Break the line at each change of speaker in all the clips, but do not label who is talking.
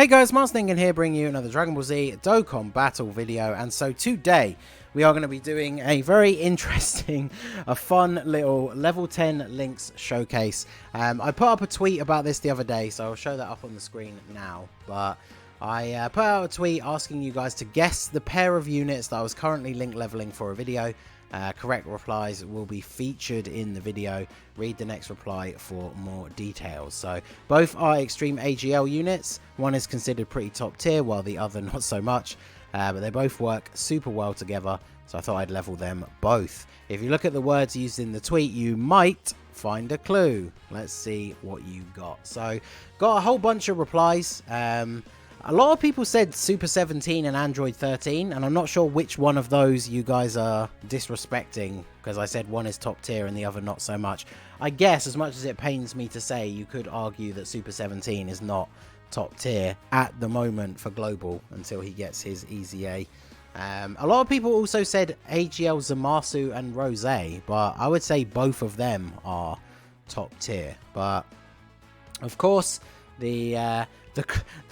Hey guys, Marsningen here, bringing you another Dragon Ball Z Dokkan battle video. And so today we are going to be doing a very interesting, a fun little level 10 links showcase. I put up a tweet about this the other day, so I'll show that up on the screen now. But I put out a tweet asking you guys to guess the pair of units that I was currently link leveling for a video. Correct replies will be featured in the video. Read the next reply for more details. So both are extreme AGL units. One is considered pretty top tier while the other not so much, but they both work super well together, so I thought I'd level them both. If you look at the words used in the tweet, you might find a clue. Let's see what you got. So got a whole bunch of replies. A lot of people said Super 17 and Android 13, and I'm not sure which one of those you guys are disrespecting, because I said one is top tier and the other not so much. I guess, as much as it pains me to say, you could argue that Super 17 is not top tier at the moment for global until he gets his Easy A. A lot of people also said AGL Zamasu and Rose, but I would say both of them are top tier. But of course, the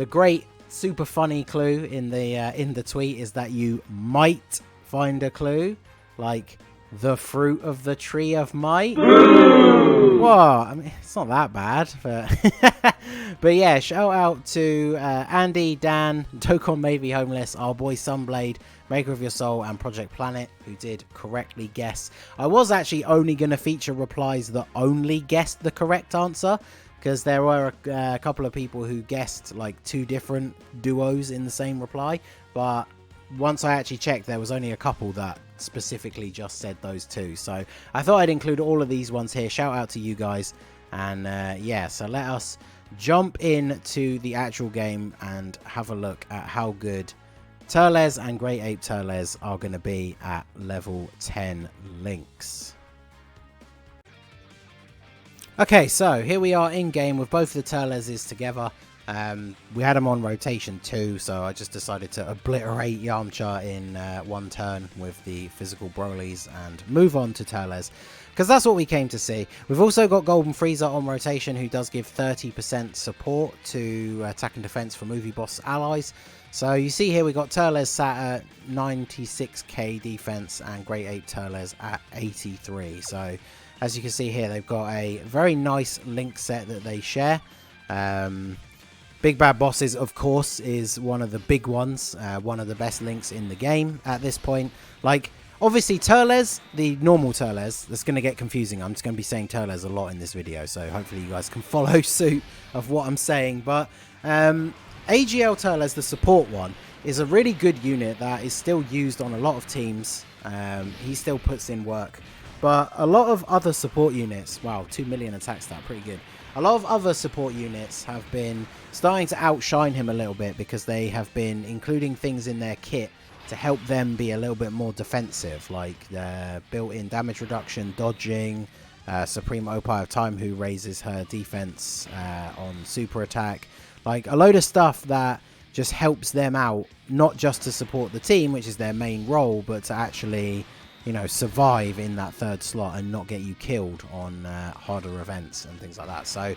great super funny clue in the tweet is that you might find a clue, like the fruit of the tree of might. Well, I mean, it's not that bad, but but yeah, shout out to Andy, Dan, Dokkan May Be Homeless, our boy Sunblade, Maker of Your Soul, and Project Planet, who did correctly guess. I was actually only going to feature replies that only guessed the correct answer, because there were a couple of people who guessed like two different duos in the same reply, but once I actually checked, there was only a couple that specifically just said those two. So I thought I'd include all of these ones here. Shout out to you guys. And yeah, so let us jump into the actual game and have a look at how good TURLES and Great Ape TURLES are going to be at level 10 links. Okay, so here we are in game with both the TURLESes together. We had them on rotation too, so I just decided to obliterate Yamcha in one turn with the physical Brolys and move on to TURLES, because that's what we came to see. We've also got Golden Frieza on rotation, who does give 30% support to attack and defense for movie boss allies. So you see here we got TURLES sat at 96k defense and Great Ape TURLES at 83. So as you can see here, they've got a very nice link set that they share. Big Bad Bosses, of course, is one of the big ones. One of the best links in the game at this point. Like, obviously, TURLES, the normal TURLES, that's going to get confusing. I'm just going to be saying TURLES a lot in this video, so hopefully you guys can follow suit of what I'm saying. But AGL TURLES, the support one, is a really good unit that is still used on a lot of teams. He still puts in work. But a lot of other support units, wow, 2 million attack stat, pretty good. A lot of other support units have been starting to outshine him a little bit, because they have been including things in their kit to help them be a little bit more defensive, like their built-in damage reduction, dodging, Supreme Opie of Time, who raises her defense on super attack. Like a load of stuff that just helps them out, not just to support the team, which is their main role, but to actually, you know, survive in that third slot and not get you killed on harder events and things like that. So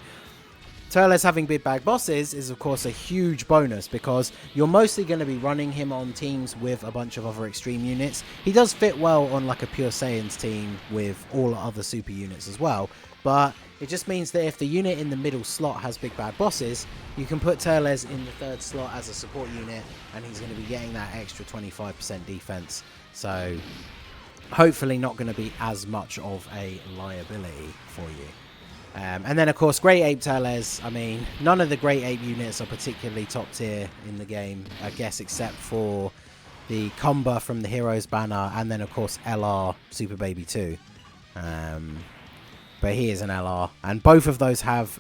TURLES having Big Bad Bosses is of course a huge bonus, because you're mostly going to be running him on teams with a bunch of other extreme units. He does fit well on like a Pure Saiyans team with all other super units as well, but it just means that if the unit in the middle slot has Big Bad Bosses, you can put TURLES in the third slot as a support unit, and he's going to be getting that extra 25% defense. So hopefully not going to be as much of a liability for you. And then, of course, Great Ape TURLES. I mean, none of the Great Ape units are particularly top tier in the game, I guess, except for the Kumba from the Heroes banner, and then, of course, LR Super Baby 2. But he is an LR. And both of those have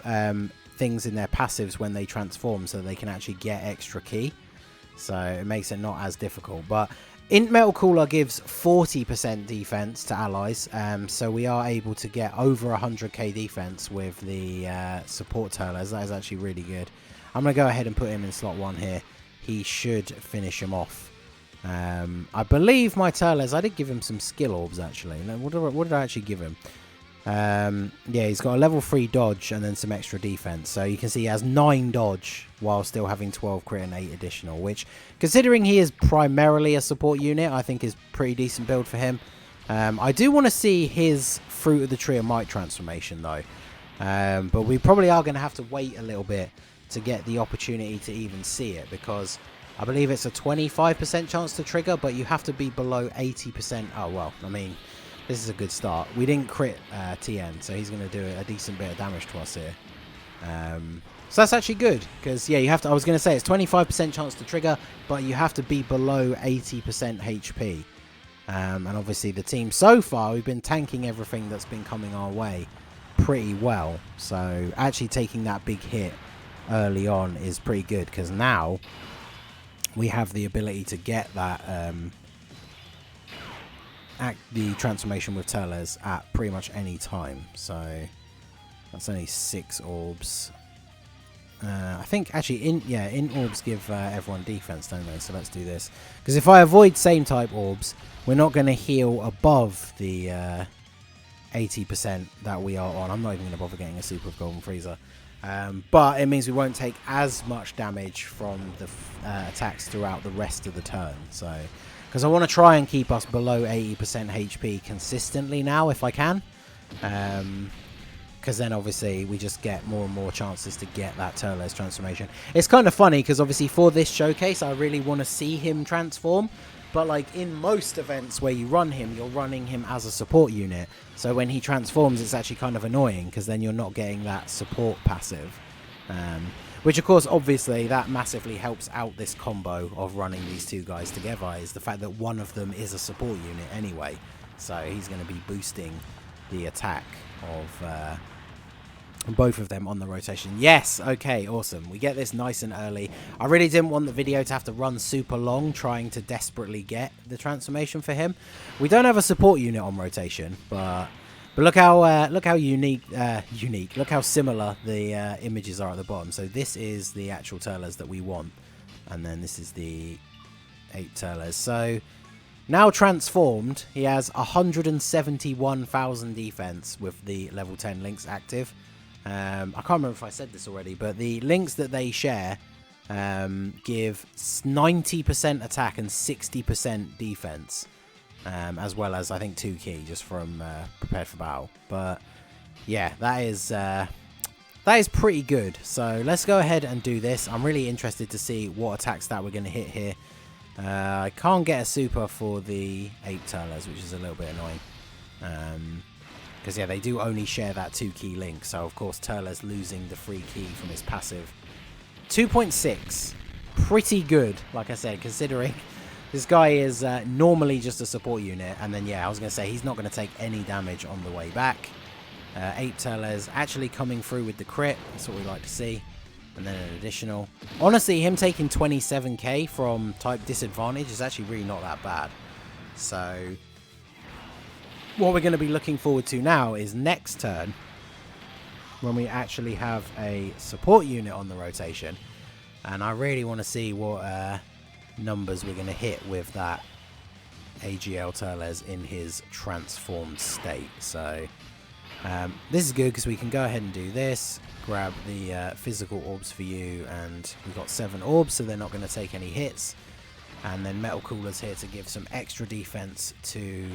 things in their passives when they transform, so they can actually get extra ki. So it makes it not as difficult. But Int Metal Cooler gives 40% defense to allies, so we are able to get over 100k defense with the support TURLES. That is actually really good. I'm going to go ahead and put him in slot 1 here. He should finish him off. I believe my TURLES, I did give him some skill orbs actually. What did I actually give him? Yeah, he's got a level 3 dodge and then some extra defense. So you can see he has 9 dodge while still having 12 crit and 8 additional, which, considering he is primarily a support unit, I think is pretty decent build for him. I do want to see his Fruit of the Tree of Might transformation though. But we probably are going to have to wait a little bit to get the opportunity to even see it, because I believe it's a 25% chance to trigger, but you have to be below 80%. Oh, well, I mean, this is a good start. We didn't crit TN, so he's going to do a decent bit of damage to us here. So that's actually good, because, yeah, you have to, I was going to say it's 25% chance to trigger, but you have to be below 80% HP. And obviously the team so far, we've been tanking everything that's been coming our way pretty well. So actually taking that big hit early on is pretty good, because now we have the ability to get that the transformation with TURLES at pretty much any time. So that's only 6 orbs. I think actually in orbs give everyone defense, don't they? So let's do this, because if I avoid same type orbs, we're not going to heal above the 80% that we are on. I'm not even going to bother getting a super of Golden Freezer. But it means we won't take as much damage from the attacks throughout the rest of the turn. So, because I want to try and keep us below 80% HP consistently now, if I can. Because then obviously we just get more and more chances to get that TURLES transformation. It's kind of funny, because obviously for this showcase, I really want to see him transform. But like in most events where you run him, you're running him as a support unit. So when he transforms, it's actually kind of annoying, because then you're not getting that support passive. Which of course, obviously, that massively helps out this combo of running these two guys together, is the fact that one of them is a support unit anyway. So he's going to be boosting the attack of both of them on the rotation. Yes, okay, awesome. We get this nice and early. I really didn't want the video to have to run super long trying to desperately get the transformation for him. We don't have a support unit on rotation, but look how unique. Look how similar the images are at the bottom. So this is the actual TURLES that we want, and then this is the APE TURLES. So now transformed, he has 171,000 defense with the level 10 links active. I can't remember if I said this already, but the links that they share give 90% attack and 60% defense, as well as I think 2 key just from Prepared for Battle. But yeah, that is pretty good. So let's go ahead and do this. I'm really interested to see what attack stat we're going to hit here. I can't get a super for the APE TURLES, which is a little bit annoying. Because, yeah, they do only share that 2 key link. So, of course, TURLES losing the free key from his passive. 2.6. Pretty good, like I said, considering this guy is normally just a support unit. And then, yeah, I was going to say he's not going to take any damage on the way back. APE TURLES actually coming through with the crit. That's what we like to see. And then an additional. Honestly, him taking 27k from type disadvantage is actually really not that bad. So what we're going to be looking forward to now is next turn, when we actually have a support unit on the rotation. And I really want to see what numbers we're going to hit with that AGL TURLES in his transformed state. So this is good, because we can go ahead and do this, grab the physical orbs for you, and we've got 7 orbs, so they're not going to take any hits. And then Metal Cooler's here to give some extra defense to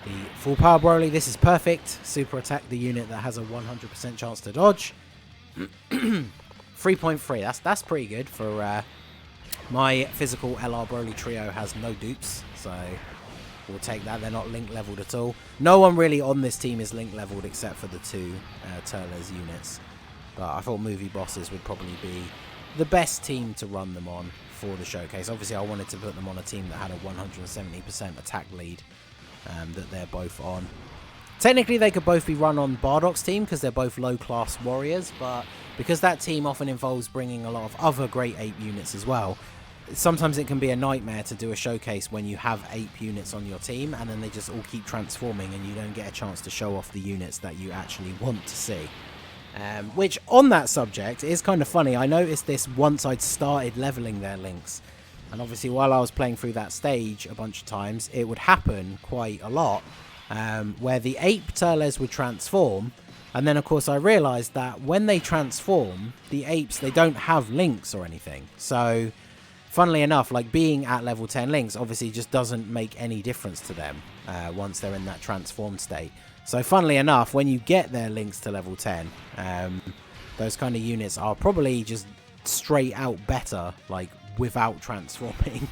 the full power Broly. This is perfect. Super attack the unit that has a 100% chance to dodge. 3.3. That's pretty good for my physical LR Broly trio. Has no dupes, so we'll take that. They're not link leveled at all. No one really on this team is link leveled except for the 2 TURLES units. But I thought Movie Bosses would probably be the best team to run them on for the showcase. Obviously, I wanted to put them on a team that had a 170% attack lead that they're both on. Technically, they could both be run on Bardock's team because they're both low-class warriors, but because that team often involves bringing a lot of other great APE units as well, sometimes it can be a nightmare to do a showcase when you have APE units on your team and then they just all keep transforming and you don't get a chance to show off the units that you actually want to see. Which, on that subject, is kind of funny. I noticed this once I'd started leveling their links. And obviously, while I was playing through that stage a bunch of times, it would happen quite a lot. where the Ape Turles would transform. And then, of course, I realised that when they transform, the apes, they don't have links or anything. So, funnily enough, like being at level 10 links obviously just doesn't make any difference to them once they're in that transformed state. So, funnily enough, when you get their links to level 10, those kind of units are probably just straight out better, like without transforming.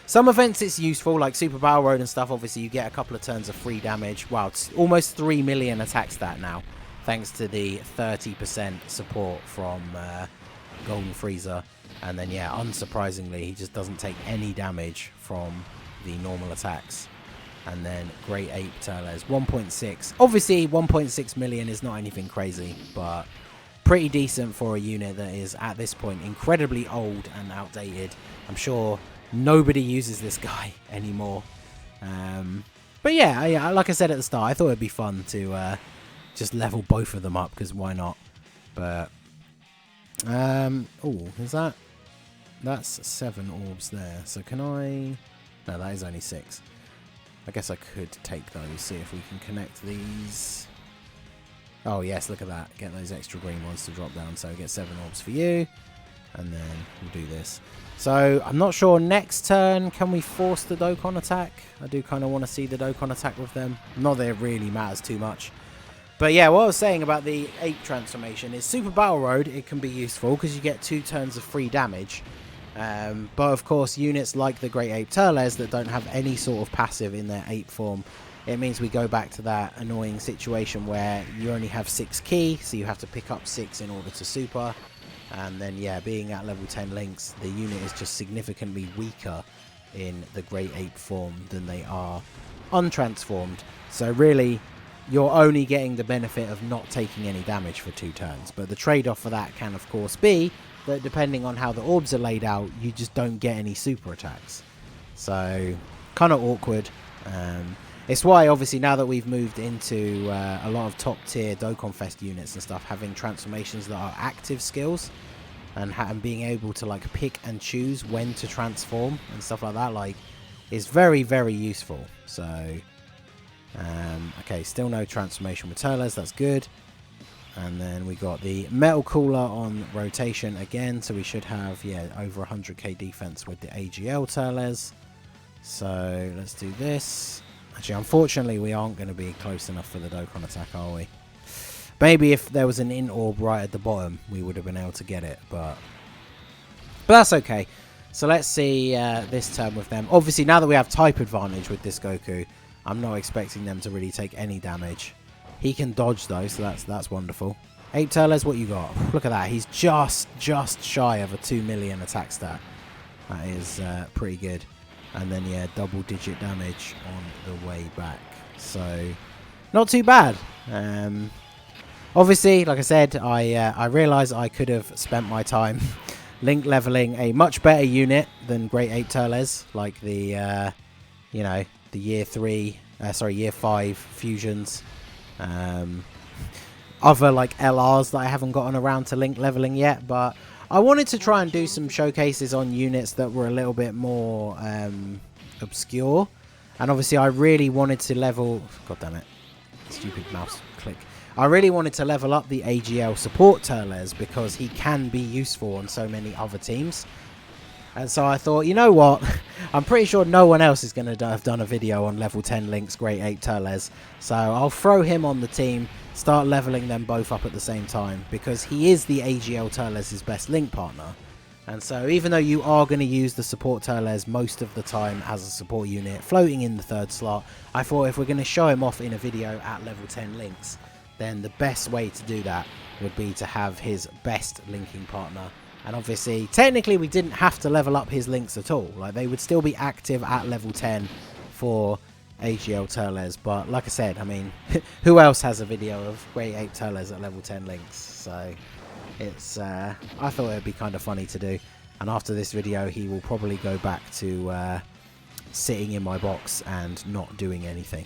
Some events it's useful, like Super Battle Road and stuff. Obviously, you get a couple of turns of free damage. Wow, it's almost 3 million attack stat now, thanks to the 30% support from Golden Freezer. And then, yeah, unsurprisingly, he just doesn't take any damage from the normal attacks. And then Great Ape Turles, 1.6. Obviously, 1.6 million is not anything crazy, but pretty decent for a unit that is, at this point, incredibly old and outdated. I'm sure nobody uses this guy anymore. But yeah, like I said at the start, I thought it'd be fun to just level both of them up, because why not? But oh, is that's 7 orbs there. So can I? No, that is only 6. I guess I could take those, see if we can connect these. Oh yes, look at that. Get those extra green ones to drop down. So get 7 orbs for you, and then we'll do this. So I'm not sure next turn, can we force the Dokkan attack? I do kind of want to see the Dokkan attack with them. Not that it really matters too much. But yeah, what I was saying about the Ape transformation is Super Battle Road, it can be useful because you get 2 turns of free damage. But of course, units like the Great Ape Turles that don't have any sort of passive in their ape form, it means we go back to that annoying situation where you only have 6 key, so you have to pick up 6 in order to super. And then, yeah, being at level 10 links, the unit is just significantly weaker in the Great Ape form than they are untransformed. So really, you're only getting the benefit of not taking any damage for 2 turns. But the trade-off for that can, of course, be that depending on how the orbs are laid out, you just don't get any super attacks. So, kind of awkward. It's why, obviously, now that we've moved into a lot of top-tier Dokkan Fest units and stuff, having transformations that are active skills and being able to, like, pick and choose when to transform and stuff like that, like, is very, very useful. So, okay, still no transformation with Turles, that's good. And then we got the Metal Cooler on rotation again, so we should have, yeah, over 100k defense with the AGL Turles. So, let's do this. Actually, unfortunately, we aren't going to be close enough for the Dokkan attack, are we? Maybe if there was an in orb right at the bottom, we would have been able to get it, but that's okay. So let's see this turn with them. Obviously, now that we have type advantage with this Goku, I'm not expecting them to really take any damage. He can dodge though, so that's wonderful. Ape Turles, what you got? Look at that. He's just shy of a 2 million attack stat. That is pretty good. And then, yeah, double-digit damage on the way back. So, not too bad. Obviously, like I said, I realised I could have spent my time link leveling a much better unit than Great Ape Turles, like the, you know, the year 5 fusions. Other, like, LRs that I haven't gotten around to link leveling yet, but I wanted to try and do some showcases on units that were a little bit more obscure. And obviously I really wanted to level... God damn it. Stupid mouse click. I really wanted to level up the AGL support Turles because he can be useful on so many other teams. And so I thought, you know what? I'm pretty sure no one else is going to have done a video on level 10 links Great Ape Turles. So I'll throw him on the team, start leveling them both up at the same time, because he is the AGL Turles' best link partner. And so even though you are going to use the support Turles most of the time as a support unit, floating in the 3rd slot, I thought if we're going to show him off in a video at level 10 links, then the best way to do that would be to have his best linking partner. And obviously, technically, we didn't have to level up his links at all. Like, they would still be active at level 10 for AGL Turles. But like I said, I mean, who else has a video of Great Ape Turles at level 10 links? So, it's, I thought it would be kind of funny to do. And after this video, he will probably go back to sitting in my box and not doing anything.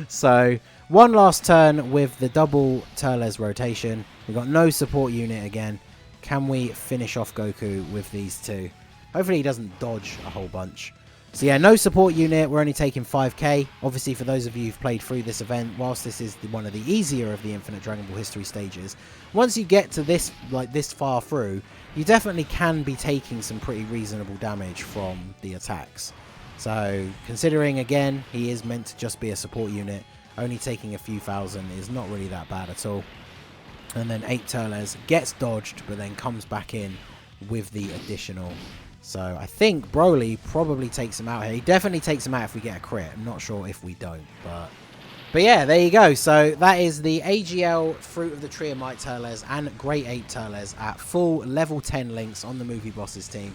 So, one last turn with the double Turles rotation. We've got no support unit again. Can we finish off Goku with these two? Hopefully he doesn't dodge a whole bunch. So yeah, no support unit. We're only taking 5k. Obviously, for those of you who've played through this event, whilst this is one of the easier of the Infinite Dragon Ball history stages, once you get to this, like this far through, you definitely can be taking some pretty reasonable damage from the attacks. So considering, again, he is meant to just be a support unit, only taking a few thousand is not really that bad at all. And then 8 TURLES gets dodged, but then comes back in with the additional. So I think Broly probably takes him out here. He definitely takes him out if we get a crit. I'm not sure if we don't, but yeah, there you go. So that is the AGL Fruit of the Tree of Might TURLES and Great 8 TURLES at full level 10 links on the Movie Bosses team.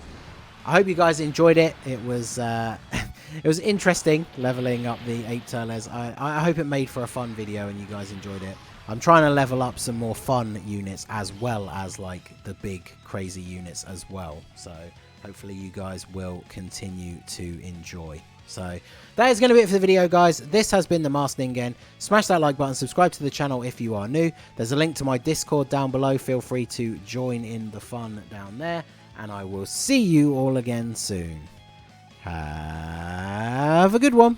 I hope you guys enjoyed it. It was it was interesting leveling up the 8 TURLES. I hope it made for a fun video and you guys enjoyed it. I'm trying to level up some more fun units as well as like the big crazy units as well. So hopefully you guys will continue to enjoy. So that is going to be it for the video, guys. This has been the Masked Ningen. Smash that like button, subscribe to the channel if you are new. There's a link to my Discord down below. Feel free to join in the fun down there. And I will see you all again soon. Have a good one.